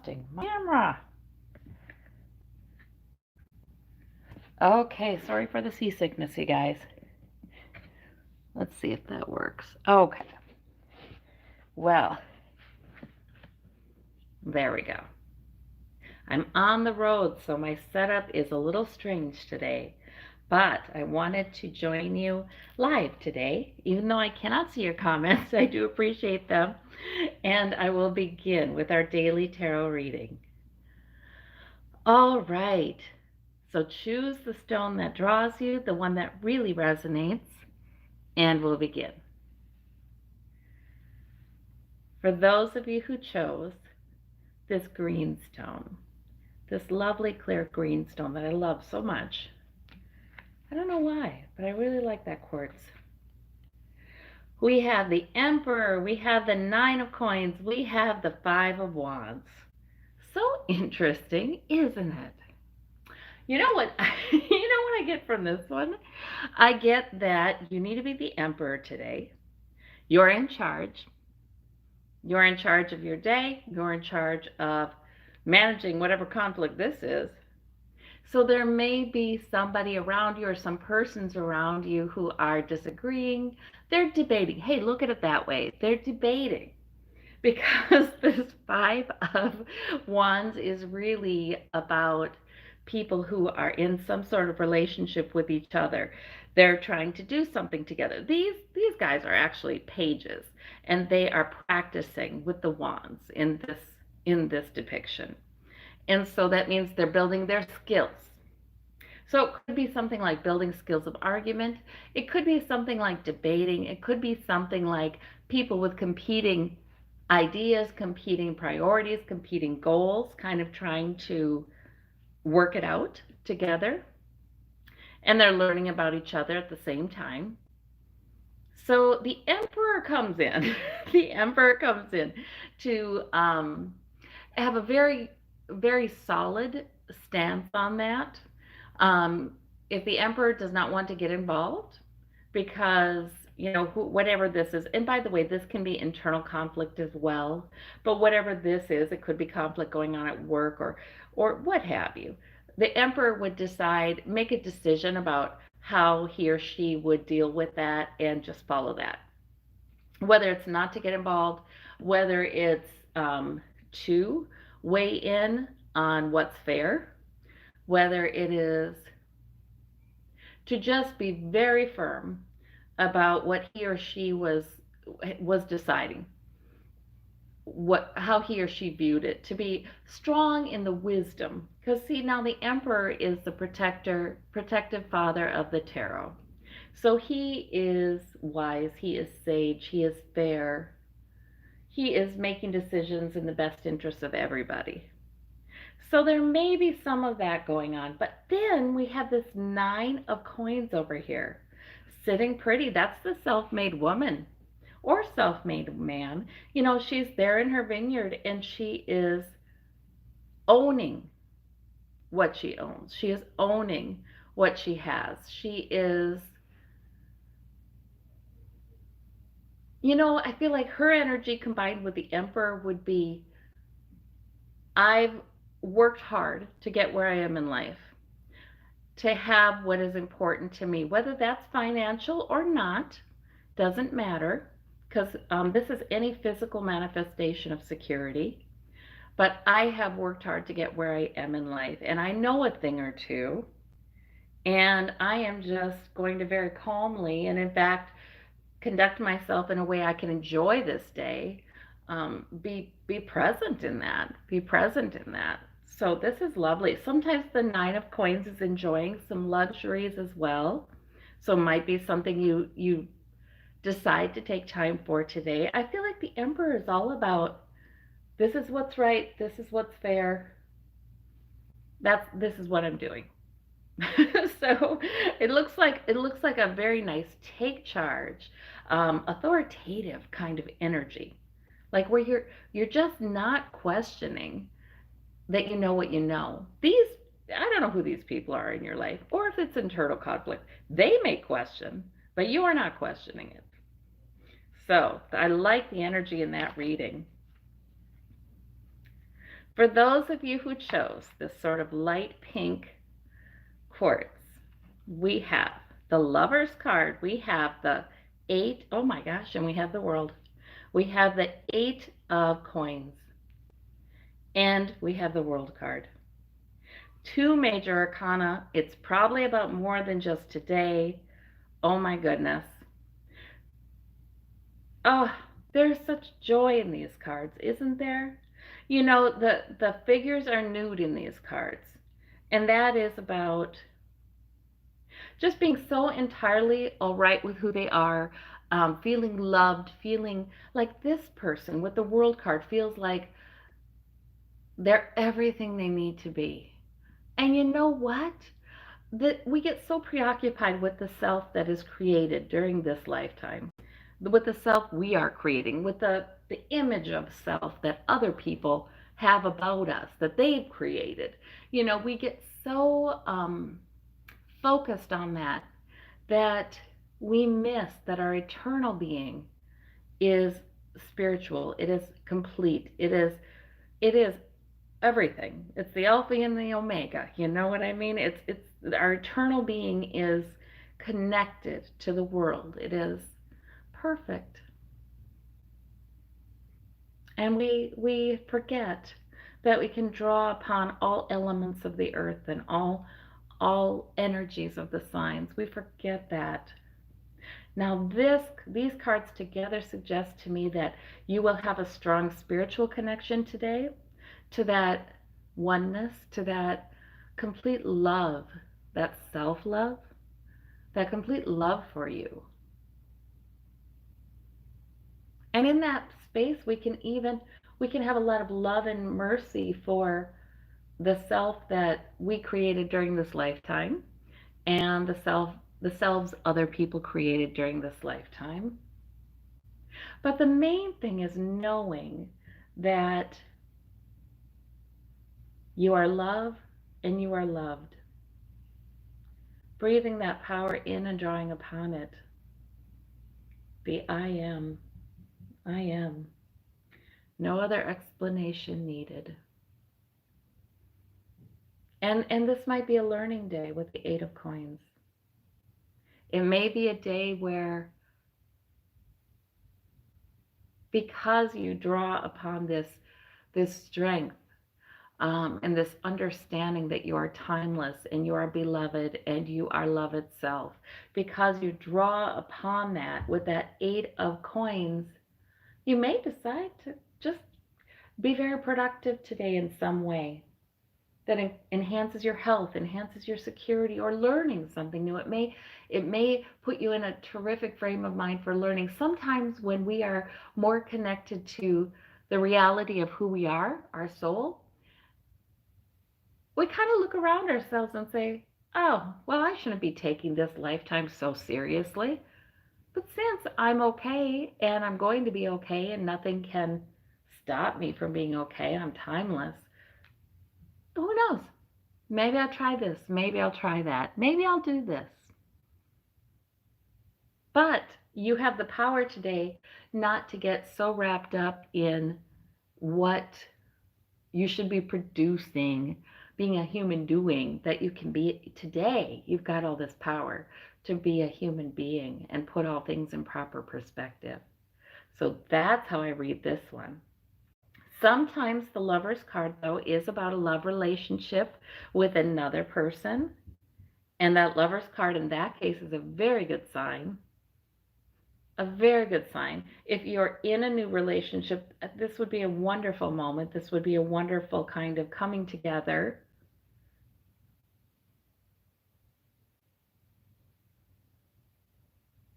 adjusting my camera. Okay, sorry for the seasickness, you guys. Let's see if that works. Okay. Well, there we go. I'm on the road, so my setup is a little strange today. But I wanted to join you live today. Even though I cannot see your comments, I do appreciate them. And I will begin with our daily tarot reading. All right. So choose the stone that draws you, the one that really resonates, and we'll begin. For those of you who chose this green stone, this lovely clear green stone that I love so much, I don't know why, but I really like that quartz. We have the Emperor, we have the Nine of Coins, we have the Five of Wands. So interesting, isn't it? You know what? You know what I get from this one? I get that you need to be the Emperor today. You're in charge. You're in charge of your day. You're in charge of managing whatever conflict this is. So there may be somebody around you or some persons around you who are disagreeing. They're debating. Hey, look at it that way. They're debating because this Five of Wands is really about people who are in some sort of relationship with each other. They're trying to do something together. These guys are actually pages, and they are practicing with the wands in this depiction. And so that means they're building their skills. So it could be something like building skills of argument. It could be something like debating. It could be something like people with competing ideas, competing priorities, competing goals, kind of trying to work it out together. And they're learning about each other at the same time. So the Emperor comes in. The Emperor comes in to have a very, very solid stance on that. If the Emperor does not want to get involved, because whatever this is, and by the way, this can be internal conflict as well, but whatever this is, it could be conflict going on at work or what have you. The Emperor would decide, make a decision about how he or she would deal with that and just follow that. Whether it's not to get involved, whether it's to weigh in on what's fair, whether it is to just be very firm about what he or she was deciding, how he or she viewed it, to be strong in the wisdom. Because see, now the Emperor is the protective father of the tarot. So he is wise, he is sage, he is fair. He is making decisions in the best interest of everybody. So there may be some of that going on. But then we have this Nine of Coins over here, sitting pretty. That's the self-made woman or self-made man. She's there in her vineyard and she is owning what she owns. She is owning what she has. She is, I feel like her energy combined with the Emperor would be, I've worked hard to get where I am in life, to have what is important to me, whether that's financial or not, doesn't matter, because this is any physical manifestation of security. But I have worked hard to get where I am in life, and I know a thing or two, and I am just going to very calmly, and in fact, conduct myself in a way I can enjoy this day. Be present in that. Be present in that. So this is lovely. Sometimes the Nine of Coins is enjoying some luxuries as well. So it might be something you decide to take time for today. I feel like the Emperor is all about, this is what's right, this is what's fair. This is what I'm doing. So it looks like a very nice take charge, authoritative kind of energy, like where you're just not questioning that you know what you know. I don't know who these people are in your life, or if it's internal conflict. They may question, but you are not questioning it. So I like the energy in that reading. For those of you who chose this sort of light pink quartz, we have the Lover's card, we have the 8, oh my gosh, and we have the World. We have the 8 of coins, and we have the World card. 2 major arcana. It's probably about more than just today. Oh my goodness. Oh, there's such joy in these cards, isn't there? You know, the figures are nude in these cards. And that is about just being so entirely all right with who they are, feeling loved, feeling like this person with the World card feels like they're everything they need to be. And you know what? That we get so preoccupied with the self that is created during this lifetime, with the self we are creating, with the image of self that other people have about us that they've created. You know, we get so focused on that we miss that our eternal being is spiritual. It is complete. It is everything. It's the alpha and the omega. You know what I mean? It's our eternal being is connected to the world. It is perfect. And we forget that we can draw upon all elements of the earth and all energies of the signs. We forget that. Now these cards together suggest to me that you will have a strong spiritual connection today to that oneness, to that complete love, that self-love, that complete love for you. And in that space we can have a lot of love and mercy for the self that we created during this lifetime and the selves other people created during this lifetime. But the main thing is knowing that you are love and you are loved. Breathing that power in and drawing upon it. The I am. I am. No other explanation needed. And this might be a learning day with the 8 of coins. It may be a day where, because you draw upon this strength, and this understanding that you are timeless and you are beloved and you are love itself, because you draw upon that with that 8 of coins, you may decide to just be very productive today in some way that enhances your health, enhances your security, or learning something new. It may put you in a terrific frame of mind for learning. Sometimes when we are more connected to the reality of who we are, our soul, we kind of look around ourselves and say, oh, well, I shouldn't be taking this lifetime so seriously. But since I'm okay and I'm going to be okay and nothing can stop me from being okay, I'm timeless, who knows? Maybe I'll try this. Maybe I'll try that. Maybe I'll do this. But you have the power today not to get so wrapped up in what you should be producing, being a human doing, that you can be today. You've got all this power to be a human being and put all things in proper perspective. So that's how I read this one. Sometimes the Lover's card, though, is about a love relationship with another person. And that Lover's card in that case is a very good sign. A very good sign. If you're in a new relationship, this would be a wonderful moment. This would be a wonderful kind of coming together.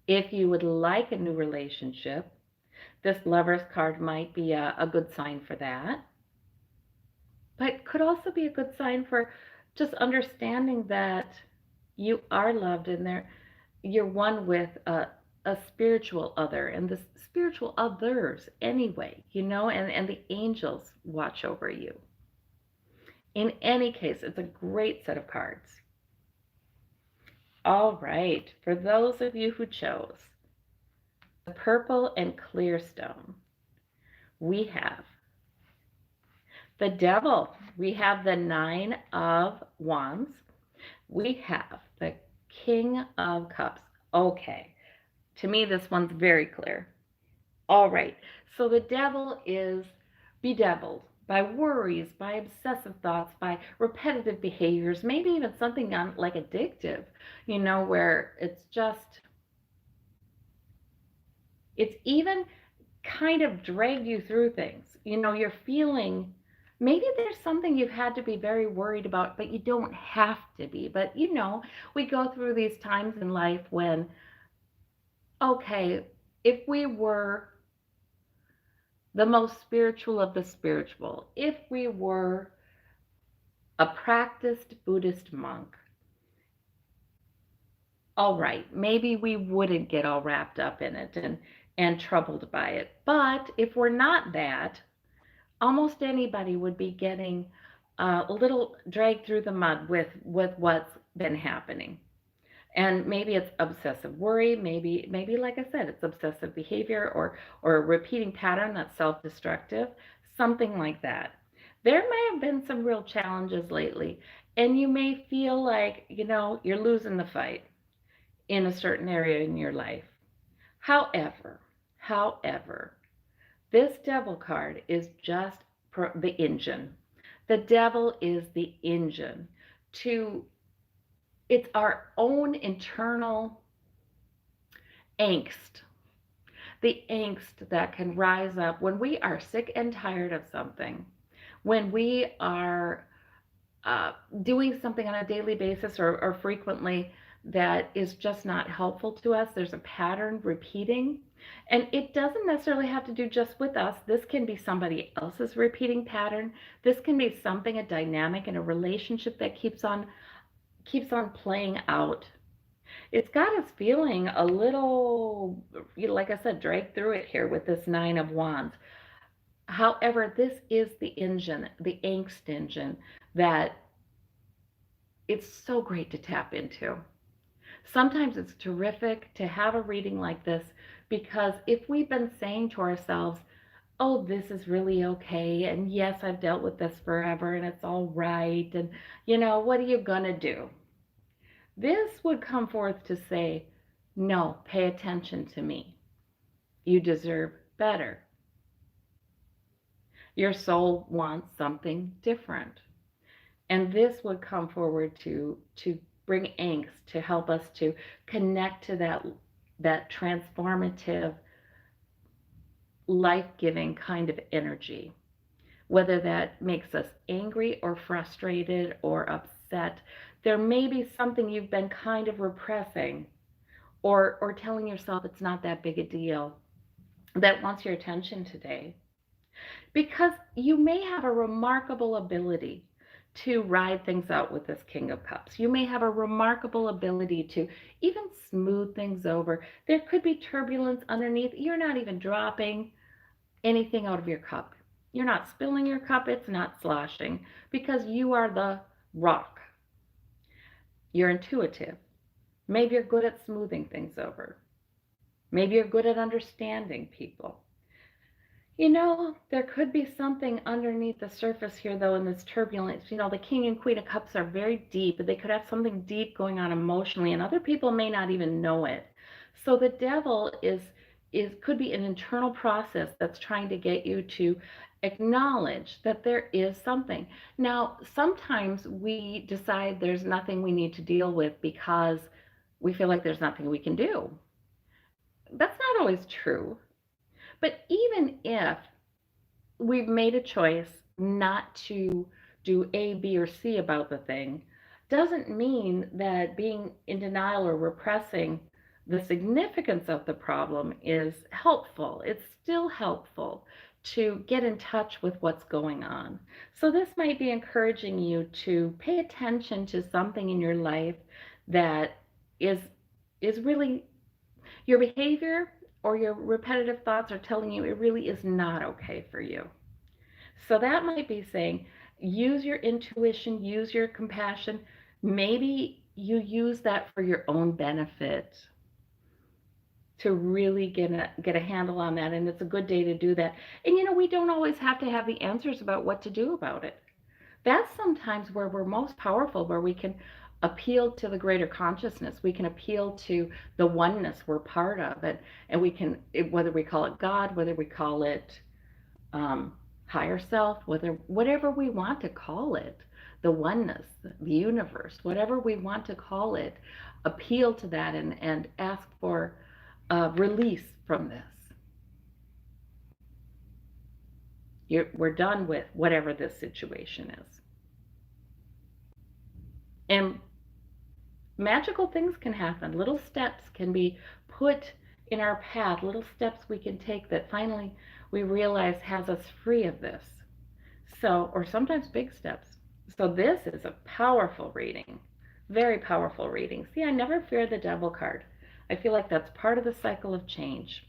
If you would like a new relationship, this Lover's card might be a good sign for that. But could also be a good sign for just understanding that you are loved and you're one with a spiritual other, and the spiritual others anyway, and the angels watch over you. In any case, it's a great set of cards. All right, for those of you who chose the purple and clear stone, we have The devil, we have the Nine of Wands. We have the King of Cups. Okay, to me, this one's very clear. All right, so the devil is bedeviled by worries, by obsessive thoughts, by repetitive behaviors, maybe even something like addictive, where it's even kind of dragged you through things. You're feeling maybe there's something you've had to be very worried about, but you don't have to be. But we go through these times in life when, okay, if we were the most spiritual of the spiritual, if we were a practiced Buddhist monk, all right, maybe we wouldn't get all wrapped up in it and troubled by it. But if we're not that, almost anybody would be getting a little dragged through the mud with what's been happening. And maybe it's obsessive worry, maybe like I said, it's obsessive behavior or a repeating pattern that's self-destructive, something like that. There may have been some real challenges lately, and you may feel like, you're losing the fight in a certain area in your life. However, this devil card is just the engine. The devil is the engine to it's our own internal angst, the angst that can rise up when we are sick and tired of something, when we are doing something on a daily basis or frequently that is just not helpful to us. There's a pattern repeating, and it doesn't necessarily have to do just with us. This can be somebody else's repeating pattern. This can be something, a dynamic in a relationship that keeps on playing out. It's got us feeling a little, like I said, dragged through it here with this Nine of Wands. However, this is the engine, the angst engine, that it's so great to tap into. Sometimes it's terrific to have a reading like this, because if we've been saying to ourselves, oh, this is really okay, and yes, I've dealt with this forever, and it's all right, and what are you gonna do? This would come forth to say, no, pay attention to me. You deserve better. Your soul wants something different. And this would come forward to bring angst, to help us to connect to that transformative, life-giving kind of energy. Whether that makes us angry or frustrated or upset, there may be something you've been kind of repressing or telling yourself it's not that big a deal that wants your attention today. Because you may have a remarkable ability to ride things out with this King of Cups. You may have a remarkable ability to even smooth things over. There could be turbulence underneath. You're not even dropping anything out of your cup. You're not spilling your cup. It's not sloshing, because you are the rock. You're intuitive. Maybe you're good at smoothing things over. Maybe you're good at understanding people. There could be something underneath the surface here, though, in this turbulence. The King and Queen of Cups are very deep, but they could have something deep going on emotionally, and other people may not even know it. So the devil could be an internal process that's trying to get you to acknowledge that there is something. Now, sometimes we decide there's nothing we need to deal with because we feel like there's nothing we can do. That's not always true. But even if we've made a choice not to do A, B, or C about the thing, doesn't mean that being in denial or repressing the significance of the problem is helpful. It's still helpful to get in touch with what's going on. So this might be encouraging you to pay attention to something in your life that is really your behavior or your repetitive thoughts are telling you it really is not okay for you. So that might be saying, use your intuition, use your compassion. Maybe you use that for your own benefit. to really get a handle on that. And it's a good day to do that. And we don't always have to have the answers about what to do about it. That's sometimes where we're most powerful, where we can appeal to the greater consciousness. We can appeal to the oneness we're part of it. And we can, whether we call it God, whether we call it um, higher self, whatever we want to call it, the oneness, the universe, whatever we want to call it, appeal to that and ask for release from this. We're done with whatever this situation is. And magical things can happen. Little steps can be put in our path, little steps we can take that finally we realize has us free of this. So, or sometimes big steps. So this is a powerful reading, very powerful reading. See, I never fear the devil card. I feel like that's part of the cycle of change.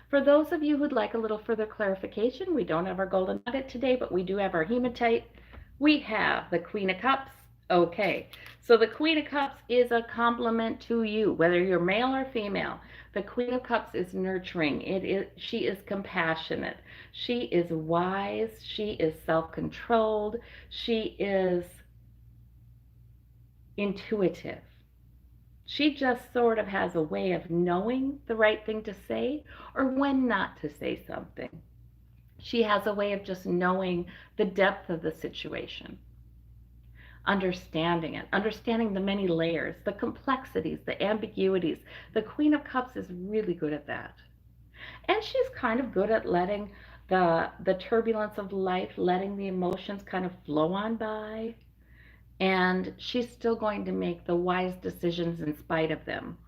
For those of you who'd like a little further clarification, we don't have our golden nugget today, but we do have our hematite. We have the Queen of Cups. Okay, so the Queen of Cups is a compliment to you, whether you're male or female. The Queen of Cups is nurturing. She is compassionate. She is wise. She is self-controlled. She is intuitive. She just sort of has a way of knowing the right thing to say or when not to say something. She has a way of just knowing the depth of the situation, understanding it, understanding the many layers, the complexities, the ambiguities. The Queen of Cups is really good at that. And she's kind of good at letting the turbulence of life, letting the emotions kind of flow on by. And she's still going to make the wise decisions in spite of them.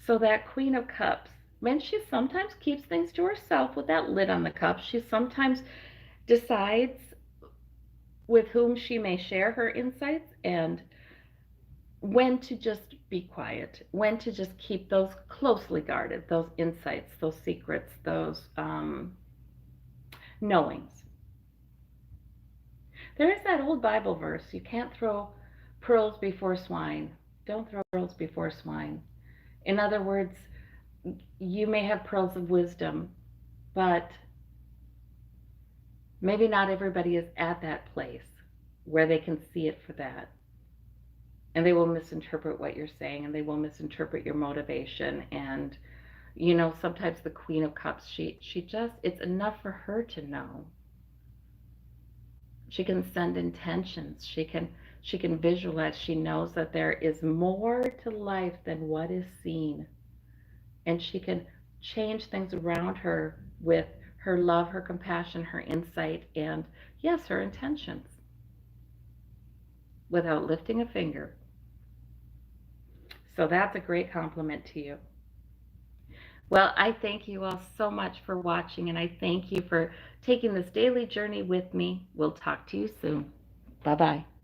So that Queen of Cups, when she sometimes keeps things to herself with that lid on the cup, she sometimes decides with whom she may share her insights and when to just be quiet, when to just keep those closely guarded, those insights, those secrets, those knowings. There is that old Bible verse, you can't throw pearls before swine. Don't throw pearls before swine. In other words, you may have pearls of wisdom, but maybe not everybody is at that place where they can see it for that. And they will misinterpret what you're saying, and they will misinterpret your motivation. And sometimes the Queen of Cups, she just, it's enough for her to know. She can send intentions. She can visualize. She knows that there is more to life than what is seen. And she can change things around her with her love, her compassion, her insight, and yes, her intentions without lifting a finger. So that's a great compliment to you. Well, I thank you all so much for watching, and I thank you for taking this daily journey with me. We'll talk to you soon. Bye-bye.